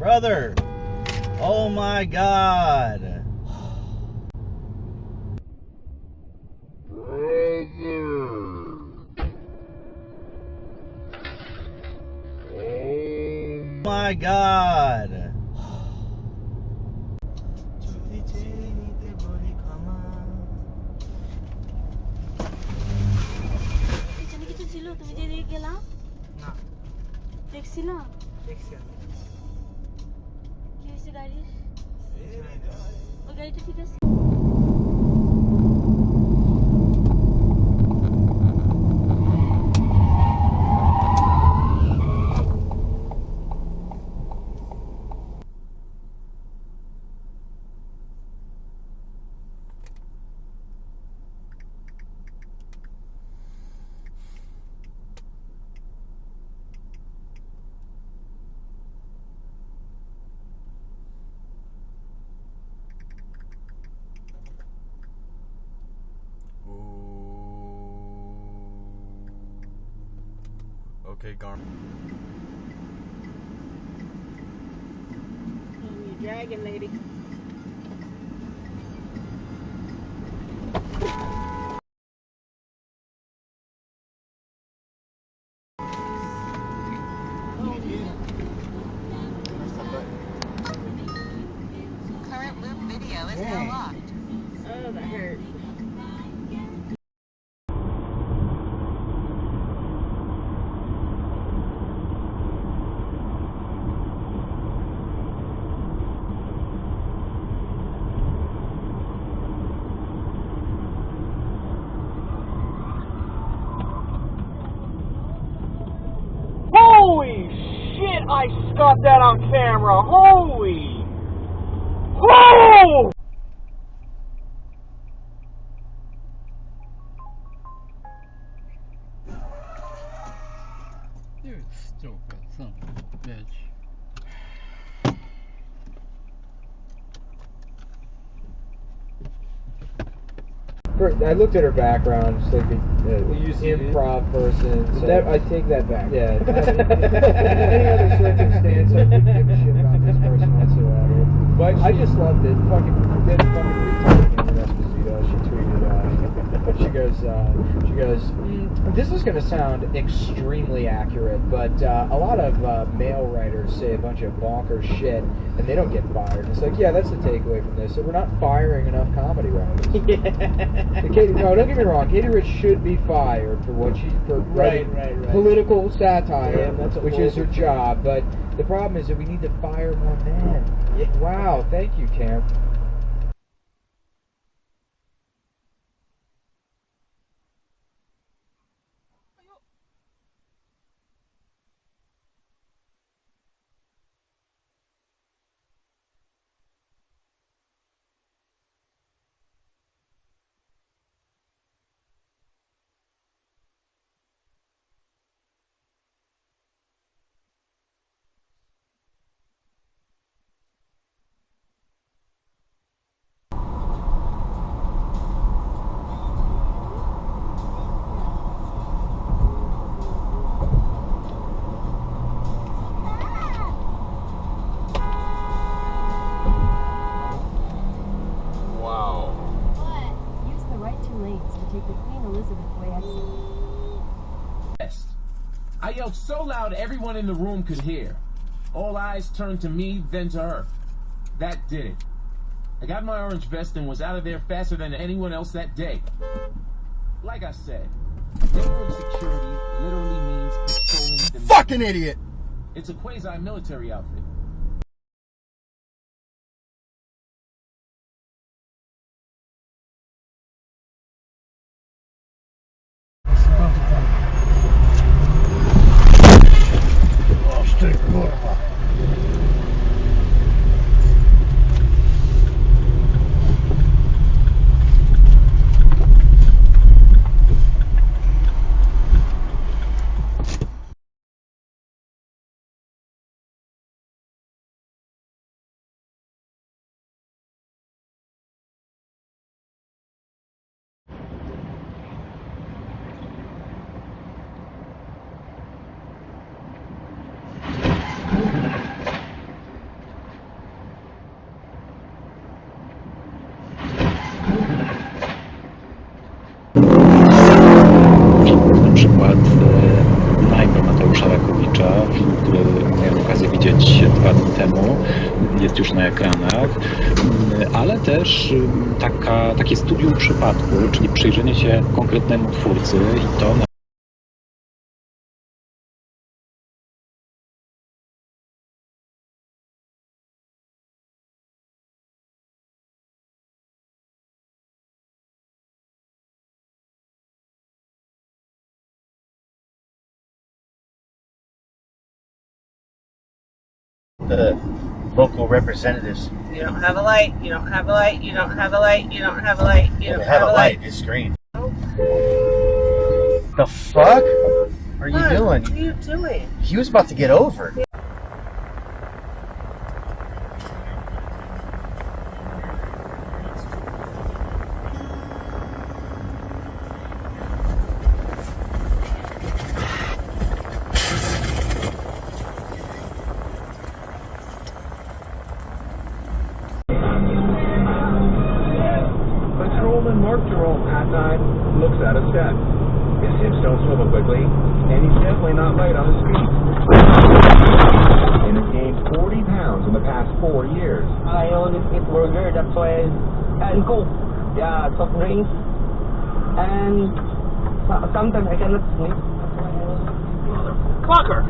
Brother! Oh my God! Oh my God! তুমি যে দিয়ে গেলাম না দেখছিল দেখছি কি হয়েছে গাড়ির ওই গাড়িটা ঠিক আছে Okay, Garm. You dragon lady. Current loop video is now locked. Oh, that hurt. Holy shit, I caught that on camera. Holy. Whoa! You stupid son of a bitch. I looked at her background, she's like an improv person. So I take that back. Yeah. Any other circumstance, I wouldn't give a shit about this person whatsoever. But I just loved it. Fucking retarded in Esposito. She tweeted, she goes, this is going to sound extremely accurate, but a lot of male writers say a bunch of bonkers shit, and they don't get fired. It's like, yeah, that's the takeaway from this. So we're not firing enough comedy writers. No, don't get me wrong. Katie Rich should be fired for what writing political satire, which is her job. But the problem is that we need to fire more men. Yeah. Wow, thank you, Cam. I yelled so loud everyone in the room could hear. All eyes turned to me, then to her. That did it. I got my orange vest and was out of there faster than anyone else that day. Like I said, neighborhood security literally means patrolling the Fucking idiot! It's a quasi-military outfit. jest już na ekranach, ale też takie studium przypadku, czyli przyjrzenie się konkretnemu twórcy i to The local representatives. You don't have a light, you don't have a light, you don't have a light, you don't have a light, you don't have a light. It's green. The fuck are you doing? What are you doing? He was about to get over. Patrolman Mark Jerome at night looks at a step. His hips don't swivel quickly, and he's definitely not light on his feet. And has gained 40 pounds in the past 4 years. I always eat burger, that's why, and Coke, yeah, soft drinks, and sometimes I cannot sleep. Clocker!